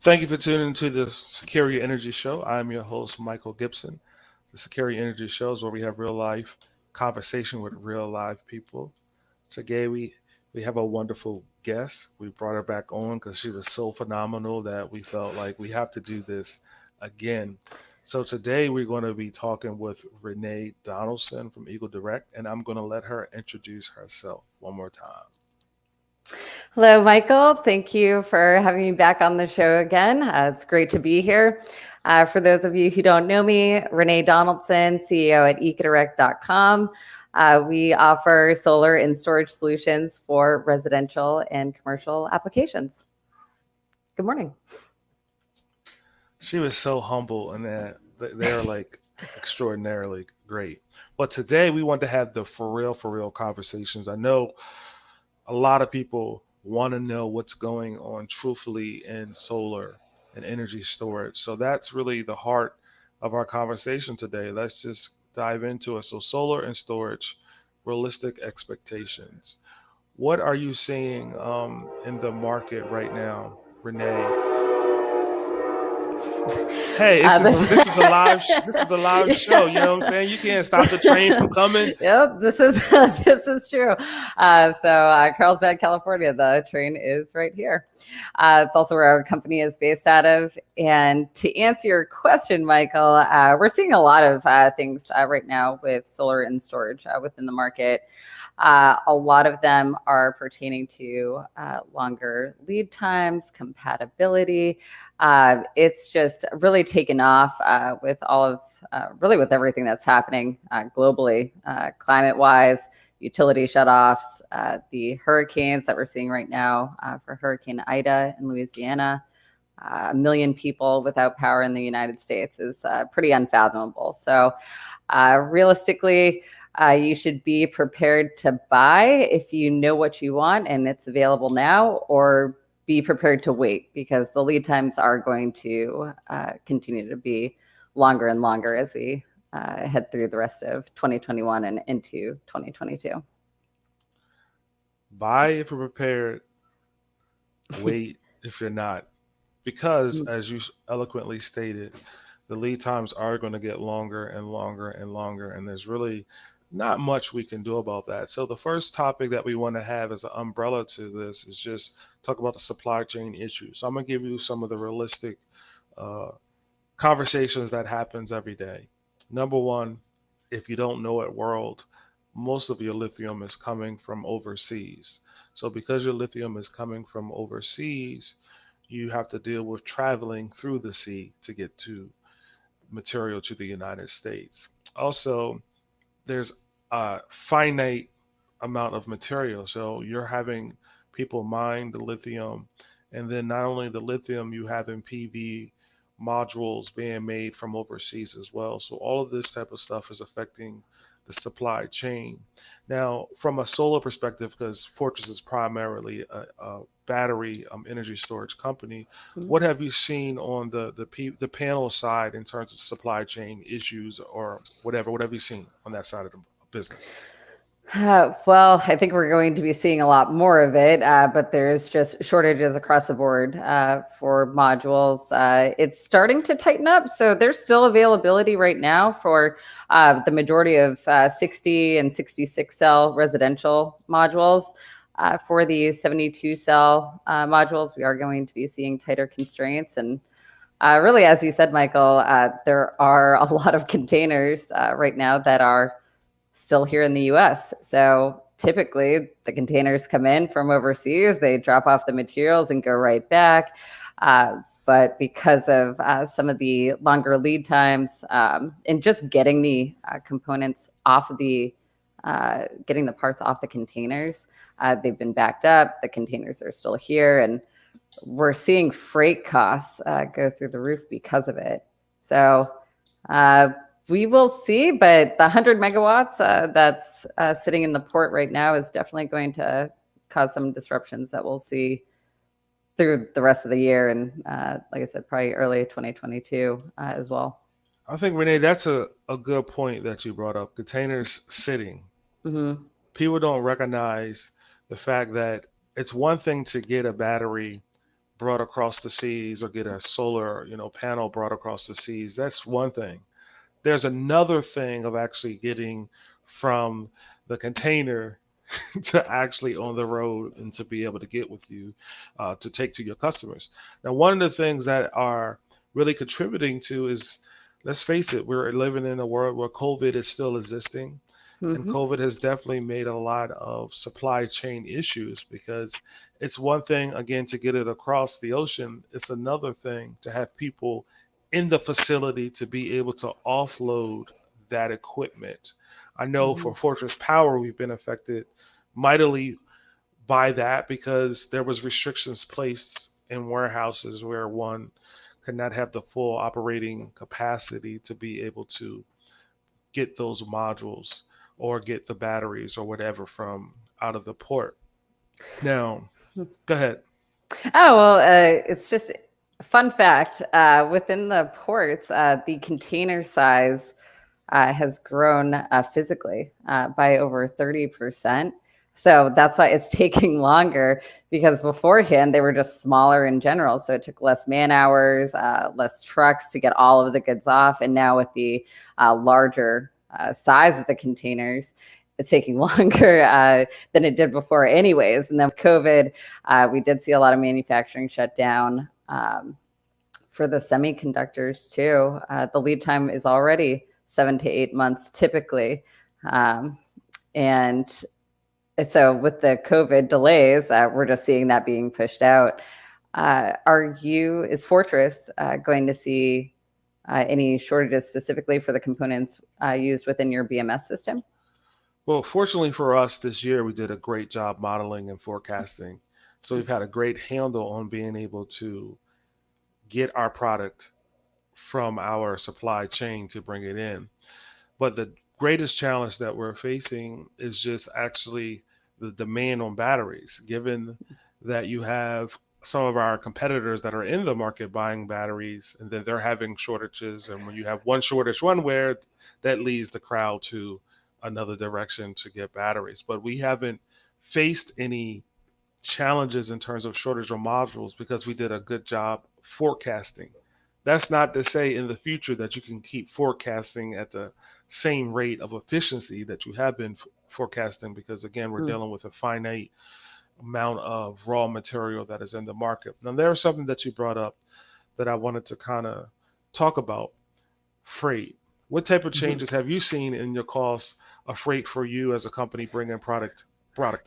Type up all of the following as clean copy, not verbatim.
Thank you for tuning into the Security Energy Show. I'm your host, Michael Gibson. The Security Energy Show is where we have real life conversation with real live people. Today we have a wonderful guest. We brought her back on because she was so phenomenal that we felt like we have to do this again. So today we're going to be talking with Renee Donaldson from EcoDirect, and I'm going to let her introduce herself one more time. Hello, Michael. Thank you for having me back on the show again. It's great to be here. For those of you who don't know me, Renee Donaldson, CEO at EcoDirect.com. We offer solar and storage solutions for residential and commercial applications. Good morning. She was so humble and that they're like extraordinarily great. But today we want to have the for real conversations. I know a lot of people want to know what's going on truthfully in solar and energy storage. So that's really the heart of our conversation today. Let's just dive into it. So solar and storage, realistic expectations. What are you seeing in the market right now, Renee? Hey, Uh, this, this is a live show. You know what I'm saying? You can't stop the train from coming. Yep, this is this is true. Carlsbad, California, the train is right here. It's also where our company is based out of. And to answer your question, Michael, we're seeing a lot of things right now with solar and storage within the market. A lot of them are pertaining to longer lead times, compatibility. It's just really taken off with all of really with everything that's happening globally, climate-wise, utility shutoffs, the hurricanes that we're seeing right now for Hurricane Ida in Louisiana. 1 million people without power in the United States is pretty unfathomable. So realistically, you should be prepared to buy if you know what you want and it's available now, or be prepared to wait because the lead times are going to continue to be longer and longer as we head through the rest of 2021 and into 2022. Buy if you're prepared, wait if you're not. Because, as you eloquently stated, the lead times are going to get longer and longer and longer, and there's really not much we can do about that. So, the first topic that we want to have as an umbrella to this is just talk about the supply chain issues. So, I'm going to give you some of the realistic uh, conversations that happens every day. Number one, if you don't know it, world, most of your lithium is coming from overseas. So because your lithium is coming from overseas, you have to deal with traveling through the sea to get to material to the United States. Also, there's a finite amount of material. So you're having people mine the lithium, and then not only the lithium, you have in PV modules being made from overseas as well. So all of this type of stuff is affecting the supply chain. Now, from a solar perspective, because Fortress is primarily a battery energy storage company, what have you seen on the panel side in terms of supply chain issues or whatever? What have you seen on that side of the business? Well, I think we're going to be seeing a lot more of it, but there's just shortages across the board for modules. It's starting to tighten up, so there's still availability right now for the majority of 60 and 66 cell residential modules. For the 72 cell modules, we are going to be seeing tighter constraints. And really, as you said, Michael, there are a lot of containers right now that are still here in the US. So typically the containers come in from overseas, they drop off the materials and go right back. But because of some of the longer lead times and just getting the components off of getting the parts off the containers, they've been backed up. The containers are still here, and we're seeing freight costs go through the roof because of it. So we will see, but the 100 megawatts that's sitting in the port right now is definitely going to cause some disruptions that we'll see through the rest of the year. And like I said, probably early 2022 as well. I think, Renee, that's a good point that you brought up. Containers sitting. Mm-hmm. People don't recognize the fact that it's one thing to get a battery brought across the seas or get a solar, panel brought across the seas. That's one thing. There's another thing of actually getting from the container to actually on the road and to be able to get with you to take to your customers. Now, one of the things that are really contributing to is, let's face it, we're living in a world where COVID is still existing. And Hmm. COVID has definitely made a lot of supply chain issues because it's one thing, again, to get it across the ocean. It's another thing to have people in the facility to be able to offload that equipment. I know Hmm. for Fortress Power, we've been affected mightily by that because there was restrictions placed in warehouses where one could not have the full operating capacity to be able to get those modules or get the batteries or whatever from out of the port. Now, go ahead. Oh, well, it's just a fun fact. Within the ports, the container size has grown physically by over 30%. So that's why it's taking longer, because beforehand they were just smaller in general. So it took less man hours, less trucks to get all of the goods off. And now with the larger size of the containers, it's taking longer than it did before, anyways. And then with COVID, we did see a lot of manufacturing shut down. For the semiconductors too, the lead time is already 7 to 8 months typically. And so with the COVID delays, we're just seeing that being pushed out. Is Fortress going to see any shortages specifically for the components used within your BMS system? Well, fortunately for us this year, we did a great job modeling and forecasting. So we've had a great handle on being able to get our product from our supply chain to bring it in. But the greatest challenge that we're facing is just actually the demand on batteries, given that you have some of our competitors that are in the market buying batteries and then they're having shortages. And when you have one shortage one where, that leads the crowd to another direction to get batteries. But we haven't faced any challenges in terms of shortage of modules because we did a good job forecasting. That's not to say in the future that you can keep forecasting at the same rate of efficiency that you have been forecasting, because again, we're Mm. dealing with a finite amount of raw material that is in the market. Now, there's something that you brought up that I wanted to kind of talk about: freight. What type of Mhm. changes have you seen in your costs of freight for you as a company bringing product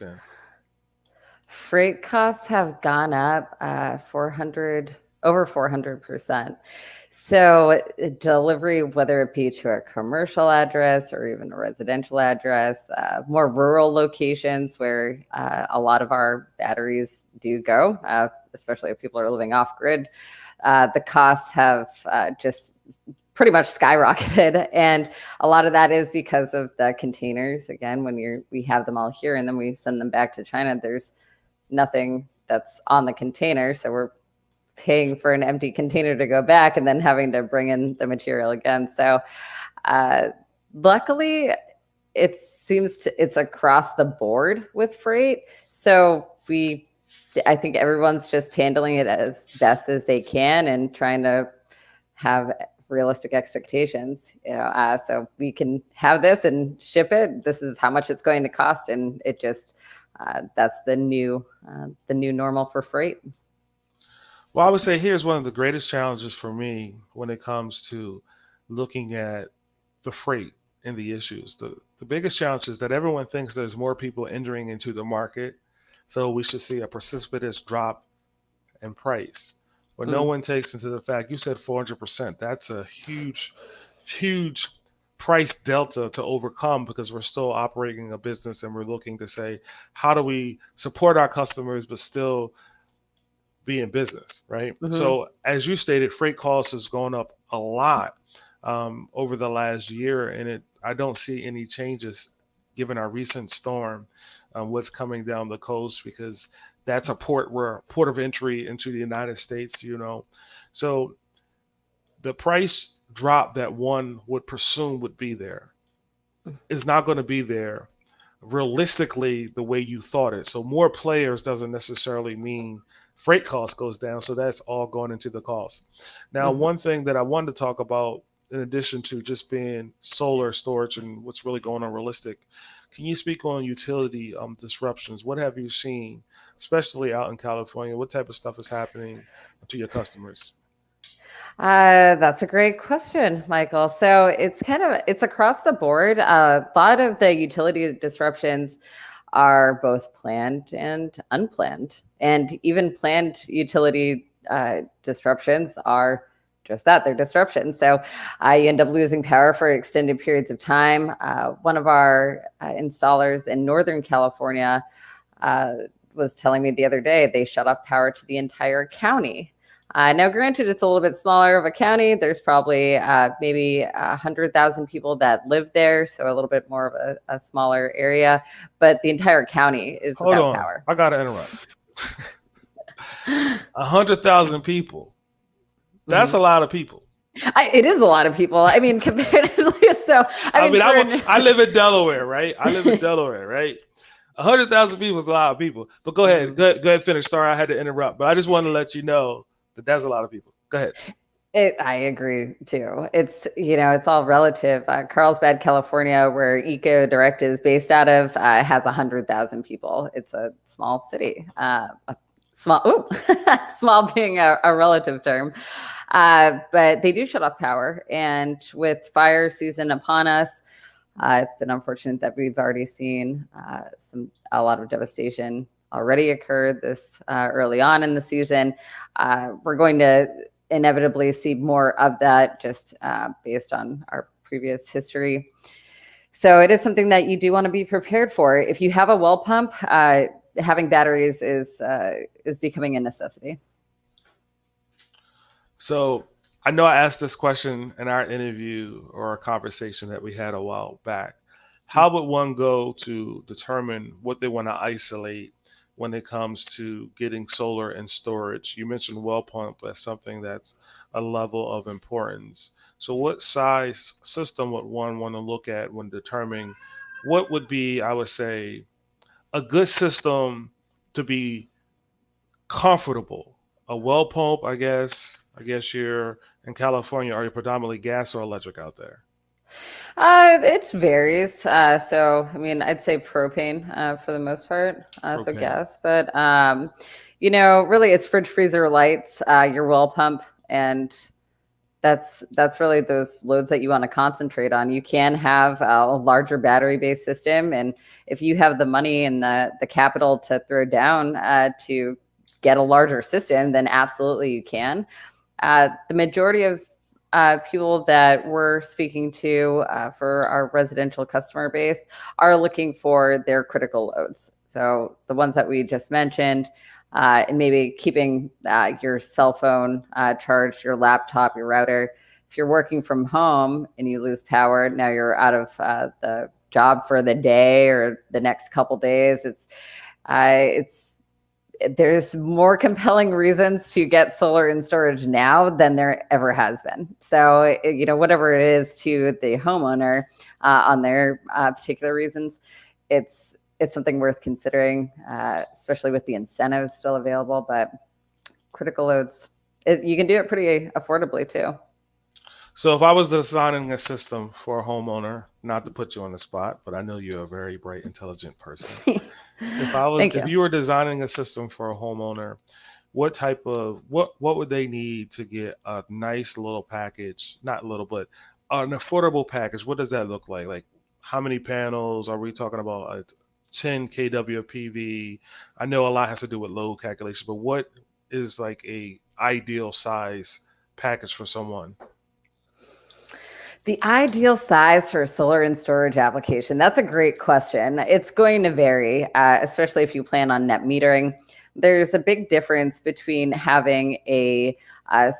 in? Freight costs have gone up 400 over 400%. So delivery, whether it be to a commercial address or even a residential address, more rural locations where a lot of our batteries do go, especially if people are living off grid, the costs have just pretty much skyrocketed. And a lot of that is because of the containers. Again, when we have them all here and then we send them back to China, there's nothing that's on the container. So we're paying for an empty container to go back and then having to bring in the material again. So uh, luckily, it's across the board with freight. So I think everyone's just handling it as best as they can and trying to have realistic expectations. So we can have this and ship it. This is how much it's going to cost, and it just that's the new normal for freight. Well, I would say here's one of the greatest challenges for me when it comes to looking at the freight and the issues. The biggest challenge is that everyone thinks there's more people entering into the market, so we should see a precipitous drop in price. But no Mm. one takes into the fact, you said 400%. That's a huge price delta to overcome because we're still operating a business and we're looking to say, how do we support our customers but still be in business, right? Hmm. So as you stated, freight costs has gone up a lot over the last year, and I don't see any changes given our recent storm, what's coming down the coast, because that's a port of entry into the United States, So the price drop that one would presume would be there is not going to be there realistically the way you thought it. So more players doesn't necessarily mean freight cost goes down. So that's all going into the cost. Now, Mhm. one thing that I wanted to talk about, in addition to just being solar storage and what's really going on realistic, can you speak on utility disruptions? What have you seen, especially out in California? What type of stuff is happening to your customers? That's a great question, Michael. So it's across the board. A lot of the utility disruptions are both planned and unplanned, and even planned utility disruptions are just that, they're disruptions. So you end up losing power for extended periods of time. One of our installers in Northern California uh, was telling me the other day they shut off power to the entire county. Now, granted, it's a little bit smaller of a county. There's probably maybe 100,000 people that live there, so a little bit more of a smaller area. But the entire county is Hold without on, power. I gotta interrupt. 100,000 people. That's Mhm. a lot of people. It is a lot of people. I mean, comparatively. So, I I mean, mean, for I live in Delaware, right? I live in Delaware, right? 100,000 people is a lot of people. But go ahead, Mhm. go ahead, finish. Sorry, I had to interrupt, but I just wanted to let you know that that's a lot of people. Go ahead. I agree too. It's all relative. Carlsbad, California, where EcoDirect is based out of, has 100,000 people. It's a small city. Small being a relative term. But they do shut off power. And with fire season upon us, it's been unfortunate that we've already seen a lot of devastation already occurred this early on in the season. We're going to inevitably see more of that just based on our previous history. So it is something that you do want to be prepared for. If you have a well pump, having batteries is becoming a necessity. So I know I asked this question in our interview or a conversation that we had a while back. How would one go to determine what they want to isolate when it comes to getting solar and storage? You mentioned well pump as something that's a level of importance. So, what size system would one want to look at when determining what would be, I would say, a good system to be comfortable? A well pump, I guess. I guess you're in California. Are you predominantly gas or electric out there? It varies. I mean, I'd say propane for the most part, so Propane. gas. But really, it's fridge, freezer, lights, your well pump, and that's really those loads that you want to concentrate on. You can have a larger battery based system, and if you have the money and the capital to throw down to get a larger system, then absolutely you can. The majority of people that we're speaking to for our residential customer base are looking for their critical loads. So the ones that we just mentioned, and maybe keeping your cell phone charged, your laptop, your router. If you're working from home and you lose power, now you're out of the job for the day or the next couple days. It's there's more compelling reasons to get solar and storage now than there ever has been. So, whatever it is to the homeowner on their particular reasons, it's something worth considering, especially with the incentives still available. But critical loads, you can do it pretty affordably too. So, if I was designing a system for a homeowner, not to put you on the spot, but I know you're a very bright, intelligent person. Thank If you. you were designing a system for a homeowner, what would they need to get a nice little package? Not little, but an affordable package. What does that look like? Like, how many panels are we talking about? 10 kW of PV. I know a lot has to do with load calculation, but what is like a ideal size package for someone? The ideal size for a solar and storage application, that's a great question. It's going to vary, especially if you plan on net metering. There's a big difference between having a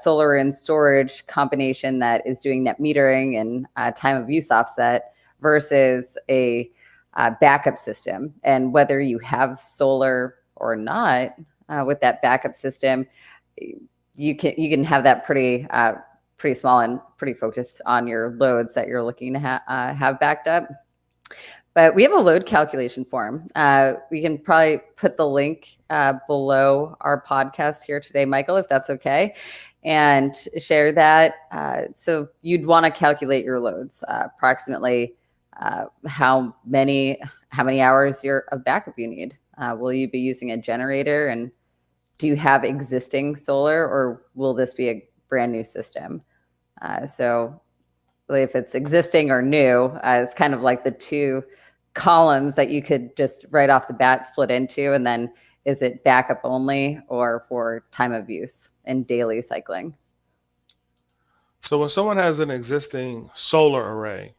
solar and storage combination that is doing net metering and time of use offset versus a backup system. And whether you have solar or not, with that backup system, you can have that pretty small and pretty focused on your loads that you're looking to have backed up. But we have a load calculation form. We can probably put the link below our podcast here today, Michael, if that's okay, and share that. So you'd want to calculate your loads, approximately how many hours of backup you need. Will you be using a generator, and do you have existing solar, or will this be a brand new system? So really, if it's existing or new, it's kind of like the two columns that you could just right off the bat split into. And then is it backup only or for time of use and daily cycling? So when someone has an existing solar array,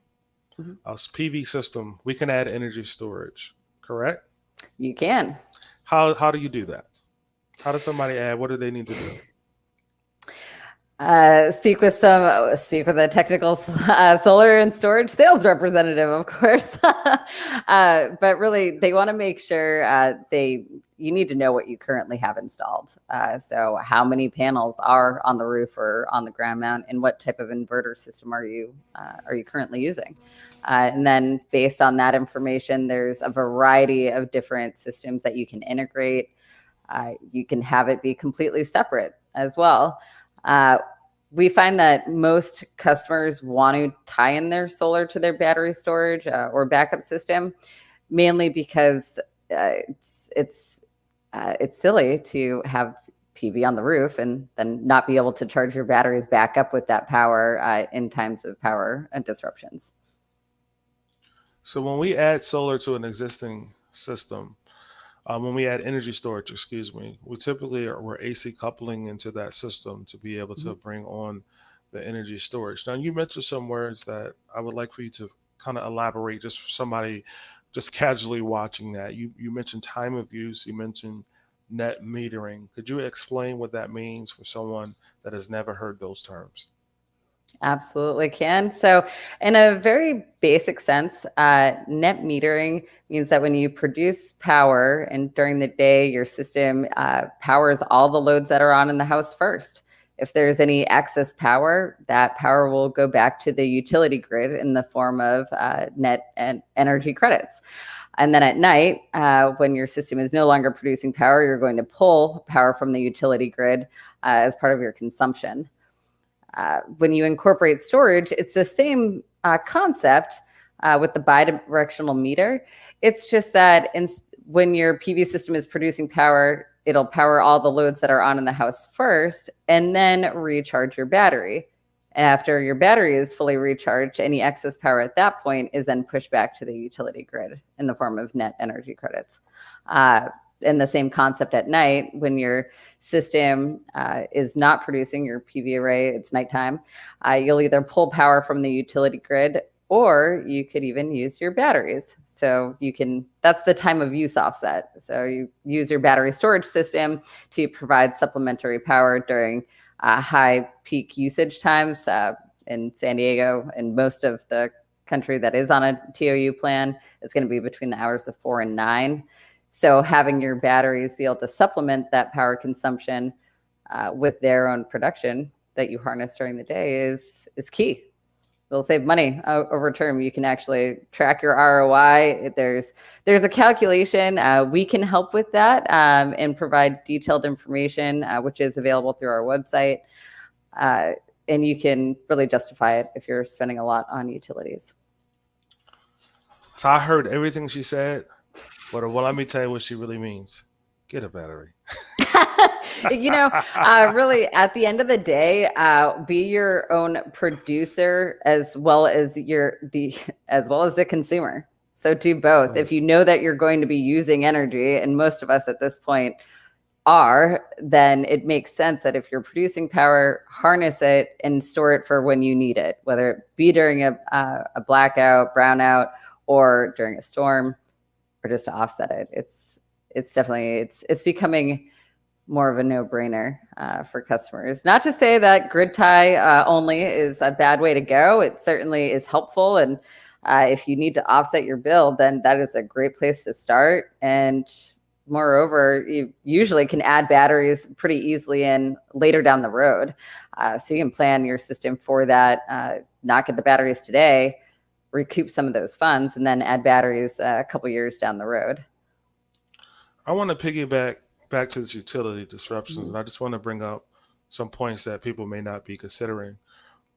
a PV system, we can add energy storage, correct? You can. How do you do that? How does somebody add? What do they need to do? Speak with a technical solar and storage sales representative, of course. But really, they want to make sure you need to know what you currently have installed. So how many panels are on the roof or on the ground mount, and what type of inverter system are you currently using? And then based on that information, there's a variety of different systems that you can integrate. You can have it be completely separate as well. We find that most customers want to tie in their solar to their battery storage or backup system, mainly because it's silly to have PV on the roof and then not be able to charge your batteries back up with that power in times of power disruptions. So when we add solar to an existing system, when we add energy storage, we typically we're AC coupling into that system to be able to bring on the energy storage. Now, you mentioned some words that I would like for you to kind of elaborate, just for somebody just casually watching that. You mentioned time of use, you mentioned net metering. Could you explain what that means for someone that has never heard those terms? Absolutely can. So in a very basic sense, net metering means that when you produce power and during the day, your system powers all the loads that are on in the house first. If there's any excess power, that power will go back to the utility grid in the form of net and energy credits. And then at night, when your system is no longer producing power, you're going to pull power from the utility grid as part of your consumption. When you incorporate storage, it's the same concept with the bidirectional meter. It's just that when your PV system is producing power, it'll power all the loads that are on in the house first and then recharge your battery. And after your battery is fully recharged, any excess power at that point is then pushed back to the utility grid in the form of net energy credits. And the same concept at night, when your system is not producing your PV array, it's nighttime, you'll either pull power from the utility grid or you could even use your batteries. So that's the time of use offset. So you use your battery storage system to provide supplementary power during high peak usage times in San Diego and most of the country that is on a TOU plan. It's going to be between the hours of 4 and 9. So having your batteries be able to supplement that power consumption with their own production that you harness during the day is key. It'll save money over term. You can actually track your ROI. There's a calculation. We can help with that and provide detailed information, which is available through our website. And you can really justify it if you're spending a lot on utilities. So I heard everything she said. But well, let me tell you what she really means. Get a battery. Really, at the end of the day, be your own producer as well as the consumer. So do both. Right. If you know that you're going to be using energy, and most of us at this point are, then it makes sense that if you're producing power, harness it and store it for when you need it, whether it be during a blackout, brownout, or during a storm, or just to offset it. It's definitely becoming more of a no-brainer for customers. Not to say that grid tie only is a bad way to go. It certainly is helpful, and if you need to offset your bill, then that is a great place to start. And moreover, you usually can add batteries pretty easily in later down the road, so you can plan your system for that. Not get the batteries today, recoup some of those funds and then add batteries a couple years down the road. I want to piggyback back to this utility disruptions, Mhm. and I just want to bring up some points that people may not be considering.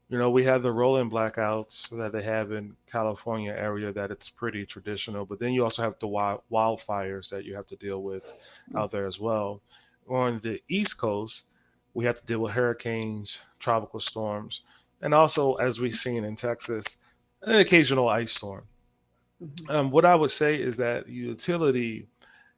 We have the rolling blackouts that they have in California area that it's pretty traditional, but then you also have the wildfires that you have to deal with out there as well. On the East Coast, we have to deal with hurricanes, tropical storms, and also, as we've seen in Texas, an occasional ice storm. Mhm. What I would say is that utility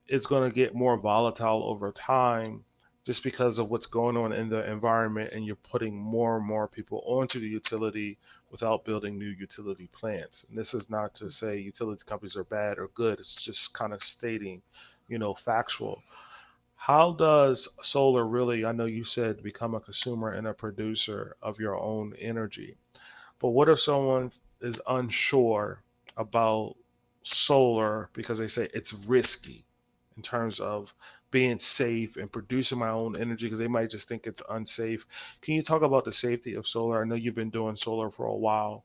is going to get more volatile over time just because of what's going on in the environment, and you're putting more and more people onto the utility without building new utility plants. And this is not to say utility companies are bad or good, it's just kind of stating, factual. How does solar really, I know you said, become a consumer and a producer of your own energy, but what if someone is unsure about solar because they say it's risky in terms of being safe and producing my own energy because they might just think it's unsafe? Can you talk about the safety of solar? I know you've been doing solar for a while.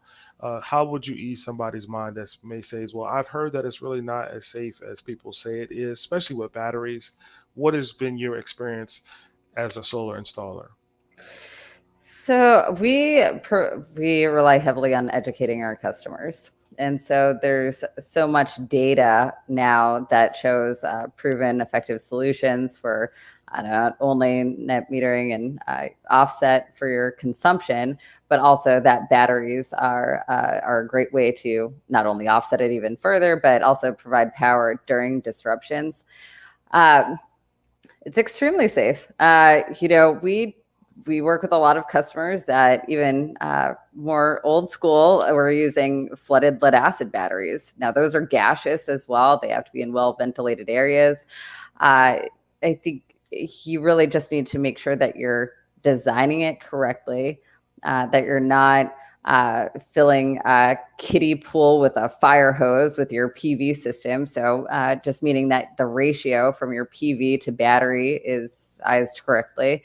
How would you ease somebody's mind that may say, well, I've heard that it's really not as safe as people say it is, especially with batteries? What has been your experience as a solar installer? So we rely heavily on educating our customers. And so there's so much data now that shows proven effective solutions for not only net metering and offset for your consumption, but also that batteries are a great way to not only offset it even further, but also provide power during disruptions. Um, it's extremely safe. We work with a lot of customers that even more old school were using flooded lead acid batteries. Now those are gaseous as well. They have to be in well ventilated areas. Uh, I think you really just need to make sure that you're designing it correctly, that you're not filling a kiddie pool with a fire hose with your PV system. So just meaning that the ratio from your PV to battery is sized correctly.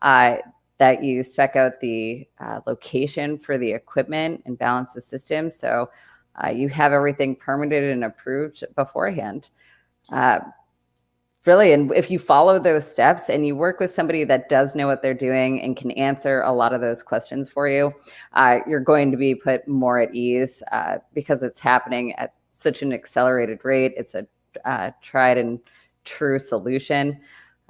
Uh, that you spec out the location for the equipment and balance the system. So you have everything permitted and approved beforehand. Uh, Really, and if you follow those steps and you work with somebody that does know what they're doing and can answer a lot of those questions for you, you're going to be put more at ease because it's happening at such an accelerated rate. It's a tried and true solution.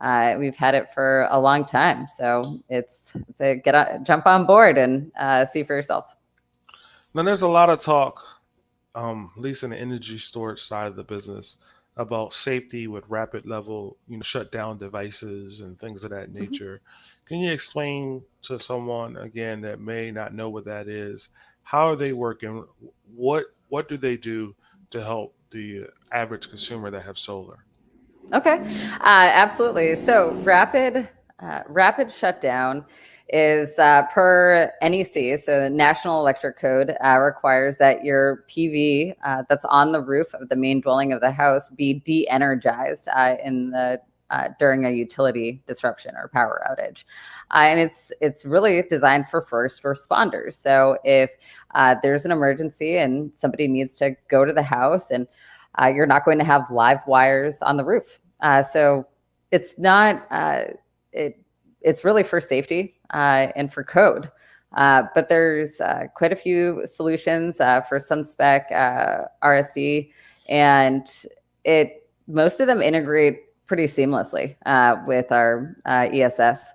We've had it for a long time, so it's a jump on board and see for yourself. Now, there's a lot of talk, at least in the energy storage side of the business, about safety with rapid level, shutdown devices and things of that Mhm. nature. Can you explain to someone again that may not know what that is? How are they working? What do they do to help the average consumer that have solar? Okay, absolutely. So rapid shutdown is per NEC, so the National Electric Code requires that your PV that's on the roof of the main dwelling of the house be de-energized in the during a utility disruption or power outage, and it's really designed for first responders. So if there's an emergency and somebody needs to go to the house and you're not going to have live wires on the roof. So it's not, it, it's really for safety and for code. But there's quite a few solutions for some spec RSD, and most of them integrate pretty seamlessly with our ESS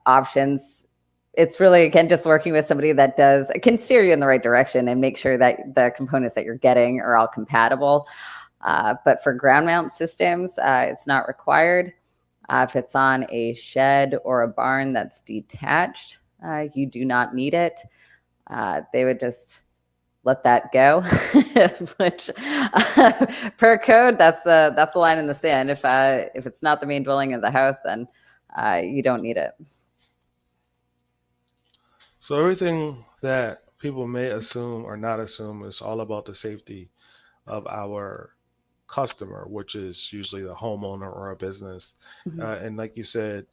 options. It's really, again, just working with somebody that can steer you in the right direction and make sure that the components that you're getting are all compatible. But for ground mount systems, it's not required. If it's on a shed or a barn that's detached, you do not need it. They would just let that go, which per code, that's the line in the sand. If it's not the main dwelling of the house, then you don't need it. So everything that people may assume or not assume is all about the safety of our customer, which is usually the homeowner or a business. Mhm. And like you said,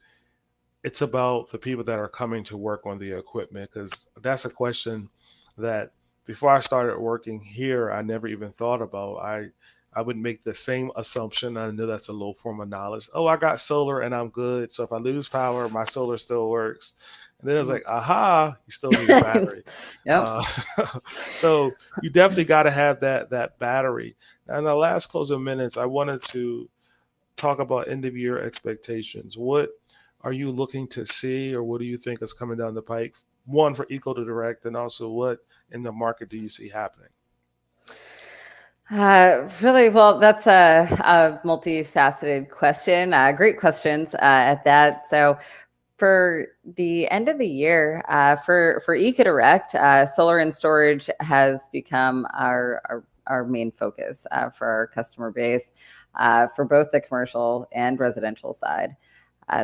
it's about the people that are coming to work on the equipment because that's a question that before I started working here, I never even thought about. I would make the same assumption. I know that's a low form of knowledge. Oh, I got solar and I'm good. So if I lose power, my solar still works. And then it's like, aha, you still need a battery. Yep. Uh, so you definitely got to have that battery. Now, in the last closing minutes, I wanted to talk about end of year expectations. What are you looking to see, or what do you think is coming down the pike? One for EcoDirect, and also what in the market do you see happening? Really, well, that's a multifaceted question. Great questions at that. So, for the end of the year, for EcoDirect, solar and storage has become our main focus for our customer base, for both the commercial and residential side.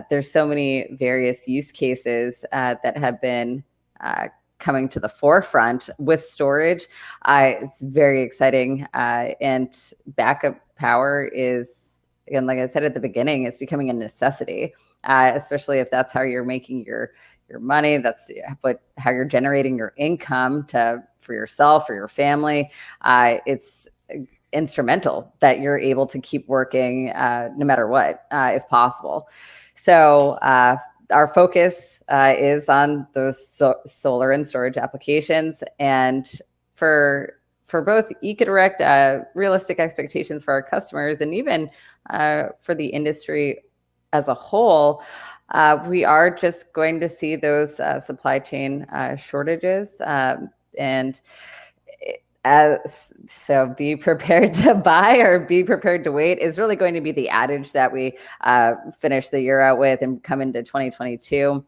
There's so many various use cases that have been coming to the forefront with storage. It's very exciting, and backup power is, again, like I said at the beginning, it's becoming a necessity, especially if that's how you're making your money. That's how you're generating your income for yourself, for your family. It's instrumental that you're able to keep working no matter what, if possible. So our focus is on those solar and storage applications, and for both EcoDirect, realistic expectations for our customers, and even for the industry as a whole, we are just going to see those supply chain shortages, and so be prepared to buy or be prepared to wait is really going to be the adage that we finish the year out with and come into 2022.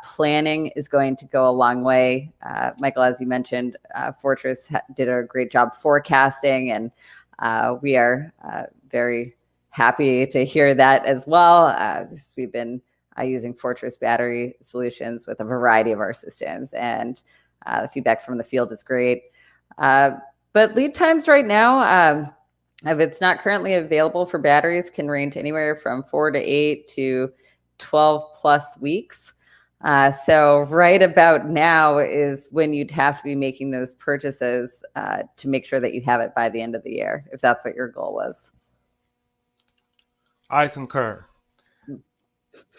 Planning is going to go a long way. Michael, as you mentioned, Fortress did a great job forecasting, and we are very happy to hear that as well. We've been using Fortress battery solutions with a variety of our systems, and the feedback from the field is great. But lead times right now, if it's not currently available for batteries, can range anywhere from 4 to 8 to 12 plus weeks. So right about now is when you'd have to be making those purchases to make sure that you have it by the end of the year, if that's what your goal was. I concur.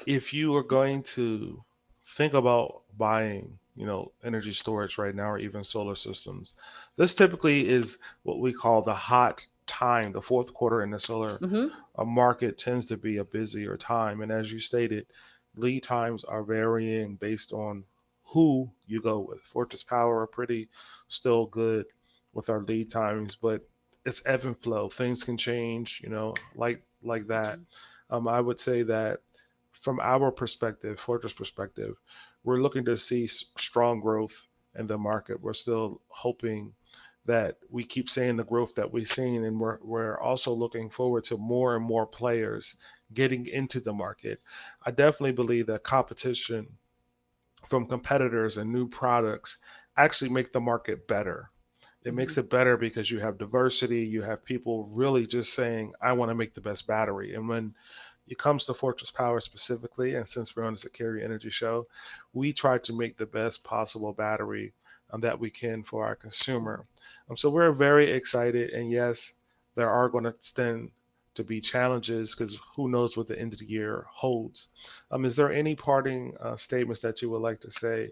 If you are going to think about buying, energy storage right now, or even solar systems, this typically is what we call the hot time. The fourth quarter in the solar market tends to be a busier time. And as you stated, lead times are varying based on who you go with. Fortress Power are pretty still good with our lead times, but it's ebb and flow. Things can change, like that. I would say that from our perspective, Fortress perspective, we're looking to see strong growth in the market. We're still hoping that we keep seeing the growth that we've seen, and we're also looking forward to more and more players getting into the market. I definitely believe that competition from competitors and new products actually make the market better. It makes it better because you have diversity, you have people really just saying, I want to make the best battery. And when it comes to Fortress Power specifically, and since we're on the Security Energy Show, we try to make the best possible battery that we can for our consumer. So we're very excited. And yes, there are going to tend to be challenges because who knows what the end of the year holds. Is there any parting statements that you would like to say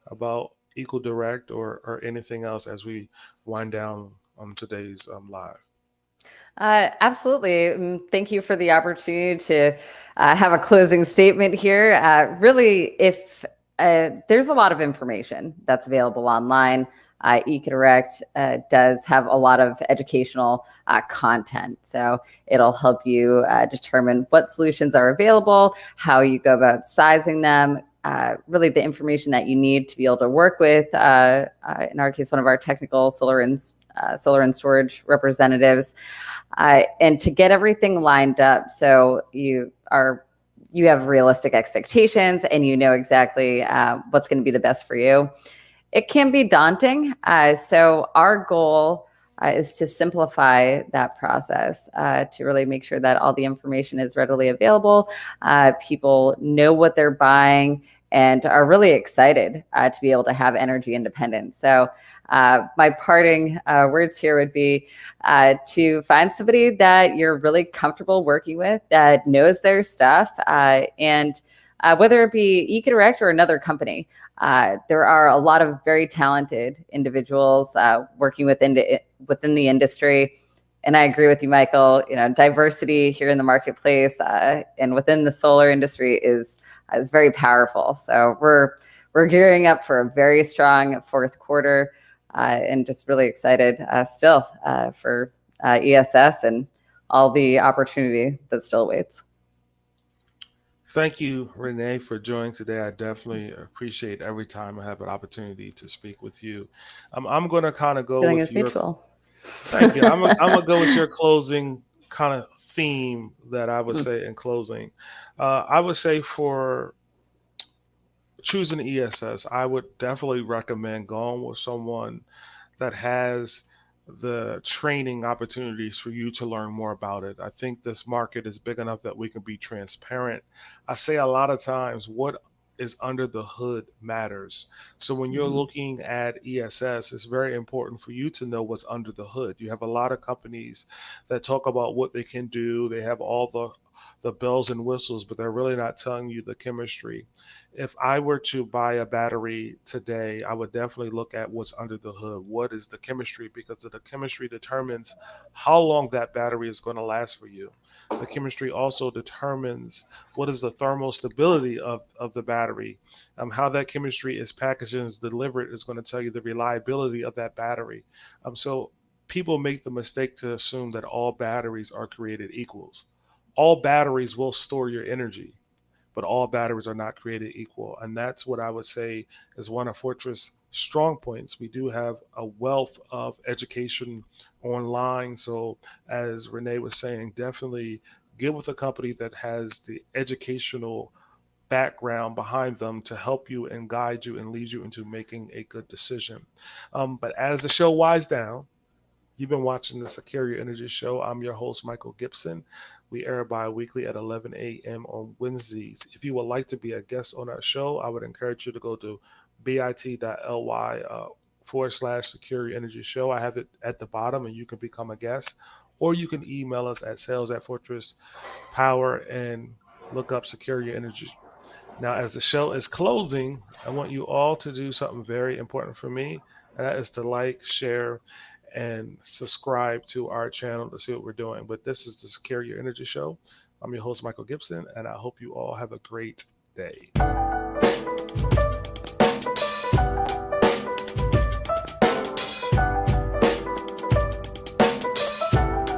about EcoDirect or anything else as we wind down on today's live? Absolutely. Thank you for the opportunity to have a closing statement here. Really, if there's a lot of information that's available online, EcoDirect does have a lot of educational content. So it'll help you determine what solutions are available, how you go about sizing them, really the information that you need to be able to work with, in our case, one of our technical solar and storage representatives, and to get everything lined up so you have realistic expectations and you know exactly what's going to be the best for you. It can be daunting. So our goal is to simplify that process, to really make sure that all the information is readily available. People know what they're buying, and are really excited to be able to have energy independence. So my parting words here would be to find somebody that you're really comfortable working with, that knows their stuff, and whether it be EcoDirect or another company, there are a lot of very talented individuals working within the industry. And I agree with you, Michael. Diversity here in the marketplace and within the solar industry is very powerful. So we're gearing up for a very strong fourth quarter, and just really excited still for ESS and all the opportunity that still awaits. Thank you, Renee, for joining today. I definitely appreciate every time I have an opportunity to speak with you. I'm going to kind of go Feeling with is your. mutual. Thank you. I'm gonna go with your closing kind of theme that I would say in closing. I would say for choosing ESS, I would definitely recommend going with someone that has the training opportunities for you to learn more about it. I think this market is big enough that we can be transparent. I say a lot of times what is under the hood matters. So when you're looking at ESS, it's very important for you to know what's under the hood. You have a lot of companies that talk about what they can do. They have all the bells and whistles, but they're really not telling you the chemistry. If I were to buy a battery today, I would definitely look at what's under the hood. What is the chemistry? Because the chemistry determines how long that battery is going to last for you. The chemistry also determines what is the thermal stability of the battery. How that chemistry is packaged and is delivered is going to tell you the reliability of that battery. So people make the mistake to assume that all batteries are created equals. All batteries will store your energy, but all batteries are not created equal. And that's what I would say is one of Fortress' strong points. We do have a wealth of education online. So, as Renee was saying, definitely get with a company that has the educational background behind them to help you and guide you and lead you into making a good decision. But as the show winds down, you've been watching the Secure Your Energy Show. I'm your host, Michael Gibson. We air bi-weekly at 11 a.m. on Wednesdays. If you would like to be a guest on our show, I would encourage you to go to bit.ly / Secure Your Energy Show. I have it at the bottom, and you can become a guest. Or you can email us at sales@Fortress Power and look up Secure Your Energy. Now, as the show is closing, I want you all to do something very important for me, and that is to like, share, and subscribe to our channel to see what we're doing. But this is the Secure Your Energy Show. I'm your host, Michael Gibson, and I hope you all have a great day.